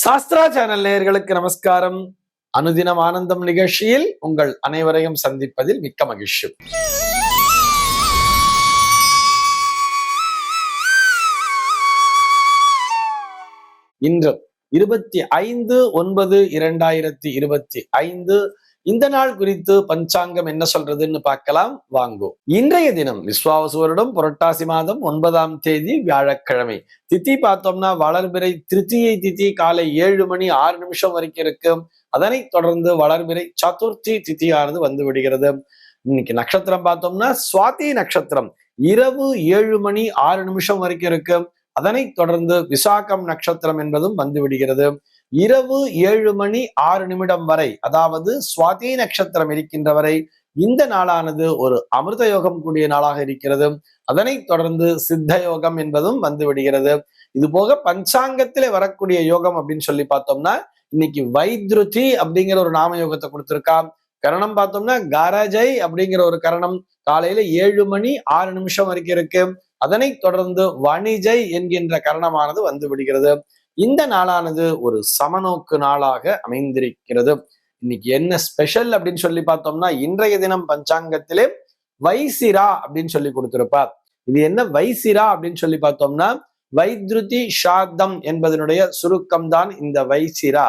Sastra channel நேயர்களுக்கு நமஸ்காரம். அனுதினம் ஆனந்தம் நிகழ்ச்சியில் உங்கள் அனைவரையும் சந்திப்பதில் மிக்க மகிழ்ச்சி. இன்று 25/9/2025 இந்த நாள் குறித்து பஞ்சாங்கம் என்ன சொல்றதுன்னு பார்க்கலாம் வாங்கோ. இன்றைய தினம் விஸ்வாவசு வருடம் புரட்டாசி மாதம் 9ஆம் தேதி வியாழக்கிழமை. திதி பார்த்தோம்னா வளர்பிறை திருத்தியை திதி காலை 7 மணி 6 நிமிஷம் வரைக்கும் இருக்கு. அதனைத் தொடர்ந்து வளர்பிறை சதுர்த்தி திதியானது வந்து விடுகிறது. இன்னைக்கு நட்சத்திரம் பார்த்தோம்னா சுவாதி நட்சத்திரம் இரவு 7 மணி 6 நிமிஷம் வரைக்கும் இருக்கு. அதனைத் தொடர்ந்து விசாகம் நட்சத்திரம் என்பதும் வந்து விடுகிறது. இரவு 7 மணி 6 நிமிடம் வரை, அதாவது சுவாதி நட்சத்திரம் இருக்கின்ற வரை இந்த நாளானது ஒரு அமிர்த யோகம் கூடிய நாளாக இருக்கிறது. அதனைத் தொடர்ந்து சித்த யோகம் என்பதும் வந்து விடுகிறது. இது போக பஞ்சாங்கத்திலே வரக்கூடிய யோகம் அப்படின்னு சொல்லி பார்த்தோம்னா இன்னைக்கு வைத்ருதி அப்படிங்கிற ஒரு நாம யோகத்தை கொடுத்திருக்கா. கரணம் பார்த்தோம்னா கரஜை அப்படிங்கிற ஒரு கரணம் காலையில 7 மணி 6 நிமிஷம் வரைக்கும் இருக்கு. அதனைத் தொடர்ந்து வணிஜை என்கின்ற கரணமானது வந்து விடுகிறது. இந்த நாளானது ஒரு சமநோக்கு நாளாக அமைந்திருக்கிறது. இன்னைக்கு என்ன ஸ்பெஷல் அப்படின்னு சொல்லி பார்த்தோம்னா இன்றைய தினம் பஞ்சாங்கத்திலே வைசிரா அப்படின்னு சொல்லி கொடுத்திருப்பார். இது என்ன வைசிரா அப்படின்னு சொல்லி பார்த்தோம்னா வைத்ருதி ஷாத்தம் என்பதனுடைய சுருக்கம் தான் இந்த வைசிரா.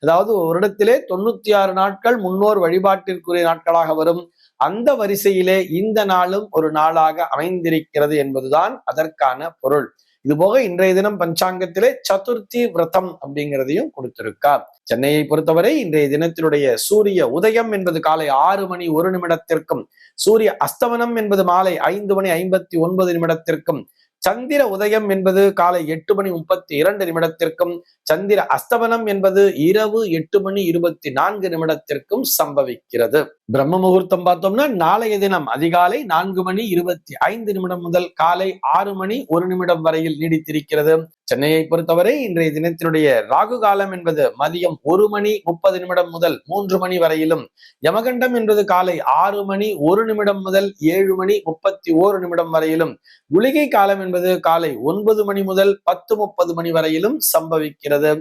அதாவது ஒரு இடத்திலே 96 நாட்கள் முன்னோர் வழிபாட்டிற்குரிய நாட்களாக வரும். அந்த வரிசையிலே இந்த நாளும் ஒரு நாளாக அமைந்திருக்கிறது என்பதுதான் அதற்கான பொருள். இது போக இன்றைய தினம் பஞ்சாங்கத்திலே சதுர்த்தி விரதம் அப்படிங்கிறதையும் கொடுத்திருக்கார். சென்னையை பொறுத்தவரை இன்றைய தினத்தினுடைய சூரிய உதயம் என்பது காலை 6 மணி 1 நிமிடத்திற்கும், சூரிய அஸ்தமனம் என்பது மாலை 5 மணி 59 நிமிடத்திற்கும், சந்திர உதயம் என்பது காலை 8 மணி 32 நிமிடத்திற்கும், சந்திர அஸ்தமனம் என்பது இரவு 8 மணி 24 நிமிடத்திற்கும் சம்பவிக்கிறது. பிரம்ம முகூர்த்தம் பார்த்தோம்னா நாளைய தினம் அதிகாலை 4 மணி 25 நிமிடம் முதல் காலை 6 மணி 1 நிமிடம் வரையில் நீடித்திருக்கிறது. சென்னையை பொறுத்தவரை இன்றைய தினத்தினுடைய ராகு காலம் என்பது மதியம் 1 மணி 30 நிமிடம் முதல் 3 மணி வரையிலும், யமகண்டம் என்பது காலை 6 மணி 1 நிமிடம் முதல் 7 மணி 31 நிமிடம் வரையிலும், குளிகை காலம் என்பது காலை 9 மணி முதல் 10:30 மணி வரையிலும் சம்பவிக்கிறது.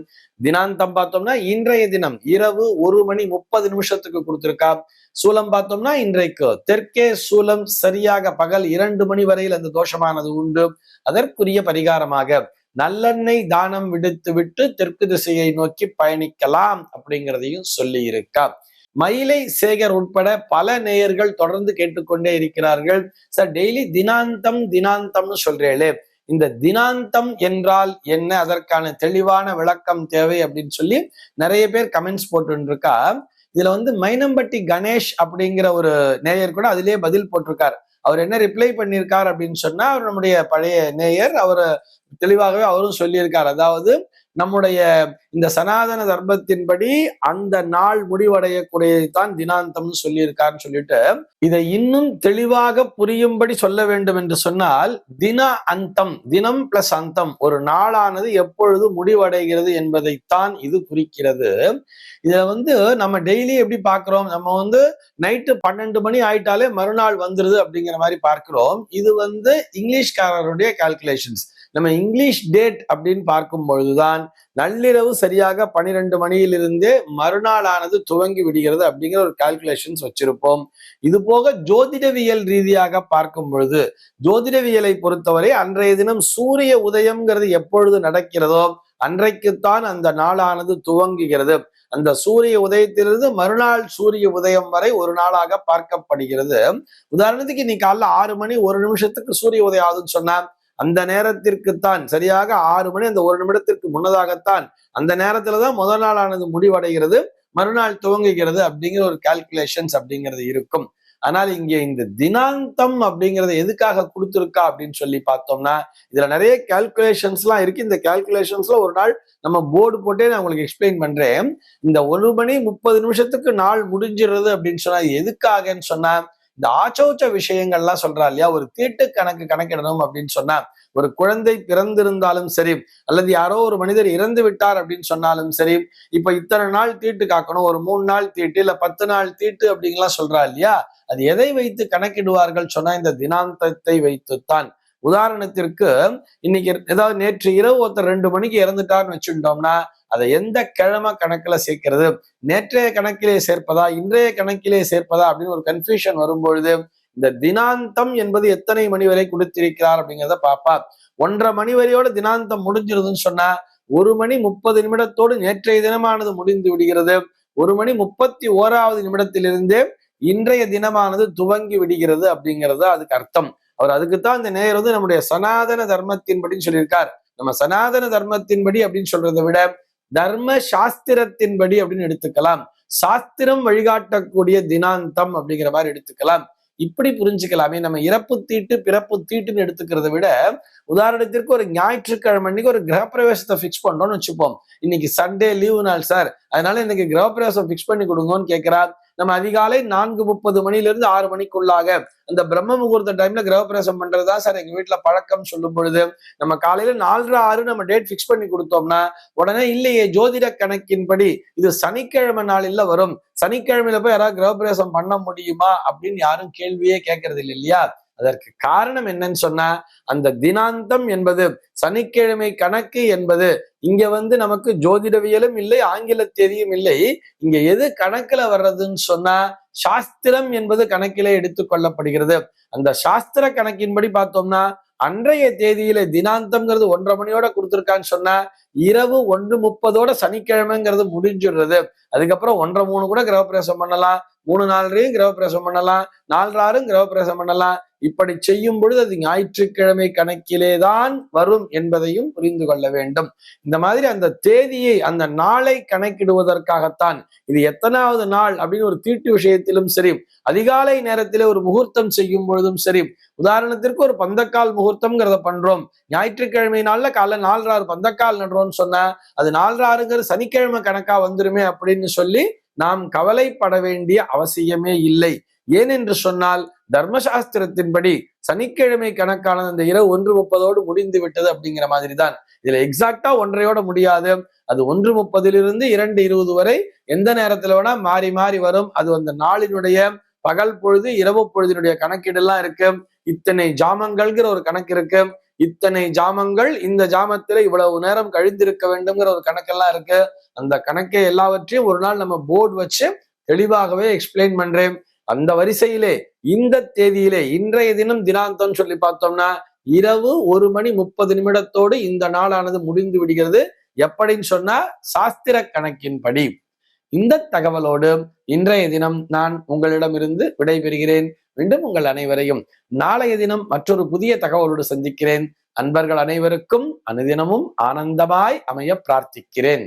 தினாந்தம் பார்த்தோம்னா இன்றைய தினம் இரவு 1 மணி 30 நிமிஷத்துக்கு கொடுத்திருக்கா. சூலம் பார்த்தோம்னா இன்றைக்கு தெற்கே சூலம் சரியாக பகல் 2 மணி வரையில் அந்த தோஷமானது உண்டு. அதற்குரிய பரிகாரமாக நல்லெண்ணெய் தானம் விடுத்து விட்டு தெற்கு திசையை நோக்கி பயணிக்கலாம் அப்படிங்கிறதையும் சொல்லி இருக்கா. மயிலை சேகர் உட்பட பல நேயர்கள் தொடர்ந்து கேட்டுக்கொண்டே இருக்கிறார்கள். சார் டெய்லி தினாந்தம்னு சொல்றேளே, இந்த தினாந்தம் என்றால் என்ன, அதற்கான தெளிவான விளக்கம் தேவை அப்படின்னு சொல்லி நிறைய பேர் கமெண்ட்ஸ் போட்டு இருக்கா. இதுல மைனம்பட்டி கணேஷ் அப்படிங்கிற ஒரு நேயர் கூட அதிலேயே பதில் போட்டிருக்கார். அவர் என்ன ரிப்ளை பண்ணியிருக்கார் அப்படின்னு சொன்னா, அவர் நம்முடைய பழைய நேயர், அவர் தெளிவாகவே அவரும் சொல்லியிருக்கார். அதாவது நம்முடைய இந்த சனாதன தர்மத்தின்படி அந்த நாள் முடிவடையக்கூடியதான் தினாந்தம்னு சொல்லியிருக்காருன்னு சொல்லிட்டு, இதை இன்னும் தெளிவாக புரியும்படி சொல்ல வேண்டும் என்று சொன்னால் தின அந்தம், தினம் பிளஸ் அந்தம், ஒரு நாளானது எப்பொழுது முடிவடைகிறது என்பதைத்தான் இது குறிக்கிறது. இதுல நம்ம டெய்லி எப்படி பார்க்கிறோம், நம்ம நைட்டு 12 மணி ஆயிட்டாலே மறுநாள் வந்துருது அப்படிங்கிற மாதிரி பார்க்கிறோம். இது இங்கிலீஷ்காரருடைய கால்குலேஷன்ஸ். நம்ம இங்கிலீஷ் டேட் அப்படின்னு பார்க்கும் பொழுதுதான் நள்ளிரவு சரியாக 12 மணியிலிருந்தே மறுநாளானது துவங்கி விடுகிறது அப்படிங்கிற ஒரு கால்குலேஷன்ஸ் வச்சிருப்போம். இது போக ஜோதிடவியல் ரீதியாக பார்க்கும் பொழுது, ஜோதிடவியலை பொறுத்தவரை அன்றைய தினம் சூரிய உதயம்ங்கிறது எப்பொழுது நடக்கிறதோ அன்றைக்குத்தான் அந்த நாளானது துவங்குகிறது. அந்த சூரிய உதயத்திலிருந்து மறுநாள் சூரிய உதயம் வரை ஒரு நாளாக பார்க்கப்படுகிறது. உதாரணத்துக்கு இன்னைக்கு காலைல 6 மணி 1 நிமிஷத்துக்கு சூரிய உதயம் ஆகுதுன்னு சொன்னா அந்த நேரத்திற்குத்தான் சரியாக 6 மணி அந்த 1 நிமிடத்திற்கு முன்னதாகத்தான் அந்த நேரத்துலதான் முதல் நாளானது முடிவடைகிறது, மறுநாள் துவங்குகிறது அப்படிங்கிற ஒரு கால்குலேஷன்ஸ் அப்படிங்கிறது இருக்கும். ஆனால் இங்கே இந்த தினாந்தம் அப்படிங்கறத எதுக்காக கொடுத்துருக்கா அப்படின்னு சொல்லி பார்த்தோம்னா இதுல நிறைய கால்குலேஷன்ஸ் எல்லாம் இருக்கு. இந்த கால்குலேஷன்ஸ்ல ஒரு நாள் நம்ம போர்டு போட்டே நான் உங்களுக்கு எக்ஸ்பிளைன் பண்றேன். இந்த 1 மணி 30 நிமிஷத்துக்கு நாள் முடிஞ்சிடுறது அப்படின்னு சொன்னா எதுக்காகன்னு சொன்னா, இந்த ஆச்சோச்ச விஷயங்கள்லாம் சொல்றா இல்லையா, ஒரு தீட்டு கணக்கிடணும் அப்படின்னு சொன்னா, ஒரு குழந்தை பிறந்திருந்தாலும் சரி, அல்லது யாரோ ஒரு மனிதர் இறந்து விட்டார் அப்படின்னு சொன்னாலும் சரி, இப்ப இத்தனை நாள் தீட்டு காக்கணும், ஒரு 3 நாள் தீட்டு இல்ல 10 நாள் தீட்டு அப்படிங்கலாம் சொல்றா இல்லையா, அது எதை வைத்து கணக்கிடுவார்கள் சொன்னா இந்த தினாந்தத்தை வைத்துத்தான். உதாரணத்திற்கு இன்னைக்கு ஏதாவது நேற்று இரவு ஒருத்தர் 2 மணிக்கு இறந்துட்டார்னு வச்சுட்டோம்னா அதை எந்த கிழமை கணக்குல சேர்க்கிறது, நேற்றைய கணக்கிலே சேர்ப்பதா இன்றைய கணக்கிலே சேர்ப்பதா அப்படின்னு ஒரு கன்ஃபியூஷன் வரும்பொழுது இந்த தினாந்தம் என்பது எத்தனை மணி வரை கொடுத்திருக்கிறார் அப்படிங்கிறத பார்ப்பார். 1:30 மணி வரையோட தினாந்தம் முடிஞ்சிருதுன்னு சொன்னா 1:30 நேற்றைய தினமானது முடிந்து விடுகிறது. 1:31 நிமிடத்திலிருந்தே இன்றைய தினமானது துவங்கி விடுகிறது அப்படிங்கிறது அதுக்கு அர்த்தம். அவர் அதுக்குத்தான் இந்த நேயர் நம்முடைய சனாதன தர்மத்தின்படி சொல்லியிருக்கார். நம்ம சனாதன தர்மத்தின்படி அப்படின்னு சொல்றதை விட தர்ம சாஸ்திரத்தின்படி அப்படின்னு எடுத்துக்கலாம். சாஸ்திரம் வழிகாட்டக்கூடிய தினாந்தம் அப்படிங்கிற மாதிரி எடுத்துக்கலாம். இப்படி புரிஞ்சுக்கலாமே. நம்ம இறப்பு தீட்டு பிறப்பு தீட்டுன்னு எடுத்துக்கிறத விட உதாரணத்திற்கு ஒரு ஞாயிற்றுக்கிழமை அன்னைக்கு ஒரு கிரகப்பிரவேசத்தை பிக்ஸ் பண்றோம்னு வச்சுப்போம். இன்னைக்கு சண்டே லீவு நாள் சார், அதனால இன்னைக்கு கிரகப்பிரவேசம் பிக்ஸ் பண்ணி கொடுங்கன்னு கேட்கிறார். நம்ம அதிகாலை 4:30 மணிலிருந்து 6 மணிக்குள்ளாக அந்த பிரம்ம முகூர்த்த டைம்ல கிரகப்பிரவேசம் பண்றதா சார் எங்க வீட்டுல பழக்கம் சொல்லும் பொழுது நம்ம காலையில 4:30 நம்ம டேட் பிக்ஸ் பண்ணி கொடுத்தோம்னா உடனே இல்லையே ஜோதிட கணக்கின்படி இது சனிக்கிழமை நாளில் வரும், சனிக்கிழமையில போய் யாராவது கிரகப்பிரவேசம் பண்ண முடியுமா அப்படின்னு யாரும் கேள்வியே கேட்கறது இல்லை இல்லையா? அதற்கு காரணம் என்னன்னு சொன்னா அந்த தினாந்தம் என்பது சனிக்கிழமை கணக்கு என்பது இங்க நமக்கு ஜோதிடவியலும் இல்லை, ஆங்கில தேதியும் இல்லை. இங்க எது கணக்குல வர்றதுன்னு சொன்னா சாஸ்திரம் என்பது கணக்கிலே எடுத்துக் கொள்ளப்படுகிறது. அந்த சாஸ்திர கணக்கின்படி பார்த்தோம்னா அன்றைய தேதியில தினாந்தம்ங்கிறது 1:30 மணியோட கொடுத்துருக்கான்னு சொன்னா இரவு 1:30 சனிக்கிழமைங்கிறது முடிஞ்சிடுறது. அதுக்கப்புறம் 1:30 கூட கிரகப்பிரவேசம் பண்ணலாம், 3-4 கிரகப்பிரவேசம் பண்ணலாம், 4-6 கிரகப்பிரவேசம் பண்ணலாம். இப்படி செய்யும் பொழுது அது ஞாயிற்றுக்கிழமை கணக்கிலேதான் வரும் என்பதையும் புரிந்து கொள்ள வேண்டும். இந்த மாதிரி அந்த தேதியை அந்த நாளை கணக்கிடுவதற்காகத்தான் இது எத்தனாவது நாள் அப்படின்னு ஒரு தீட்டு விஷயத்திலும் சரி, அதிகாலை நேரத்திலே ஒரு முகூர்த்தம் செய்யும் பொழுதும் சரி, உதாரணத்திற்கு ஒரு பந்தக்கால் முகூர்த்தம்ங்கிறத பண்றோம், ஞாயிற்றுக்கிழமை நாள்ல காலைல 4:30 பந்தக்கால் நடுறோம்னு சொன்னா அது 4:30 சனிக்கிழமை கணக்கா வந்துருமே அப்படின்னு சொல்லி நாம் கவலைப்பட வேண்டிய அவசியமே இல்லை. ஏனென்று சொன்னால் தர்மசாஸ்திரத்தின்படி சனிக்கிழமை கணக்கான அந்த இரவு 1:30 முடிந்து விட்டது அப்படிங்கிற மாதிரி தான். இதுல எக்ஸாக்டா 1:30 முடியாது. அது 1:30 2:20 வரை எந்த நேரத்துல வேணா மாறி மாறி வரும். அது அந்த நாளினுடைய பகல் பொழுது இரவு பொழுதினுடைய கணக்கீடெல்லாம் இருக்கு. இத்தனை ஜாமங்கள்ங்கிற ஒரு கணக்கு இருக்கு. இத்தனை ஜாமங்கள் இந்த ஜாமத்துல இவ்வளவு நேரம் கழிந்திருக்க வேண்டும்ங்கிற ஒரு கணக்கெல்லாம் இருக்கு. அந்த கணக்கை எல்லாவற்றையும் ஒரு நாள் நம்ம போர்டு வச்சு தெளிவாகவே எக்ஸ்பிளைன் பண்றேன். அந்த வரிசையிலே இந்த தேதியிலே இன்றைய தினம் தினாந்தம் சொல்லி பார்த்தோம்னா இரவு 1:30 இந்த நாளானது முடிந்து விடுகிறது. எப்படின்னு சொன்னா சாஸ்திர கணக்கின்படி. இந்த தகவலோடு இன்றைய தினம் நான் உங்களிடமிருந்து விடைபெறுகிறேன். மீண்டும் உங்கள் அனைவரையும் நாளைய தினம் மற்றொரு புதிய தகவலோடு சந்திக்கிறேன். அன்பர்கள் அனைவருக்கும் அனுதினமும் ஆனந்தமாய் அமைய பிரார்த்திக்கிறேன்.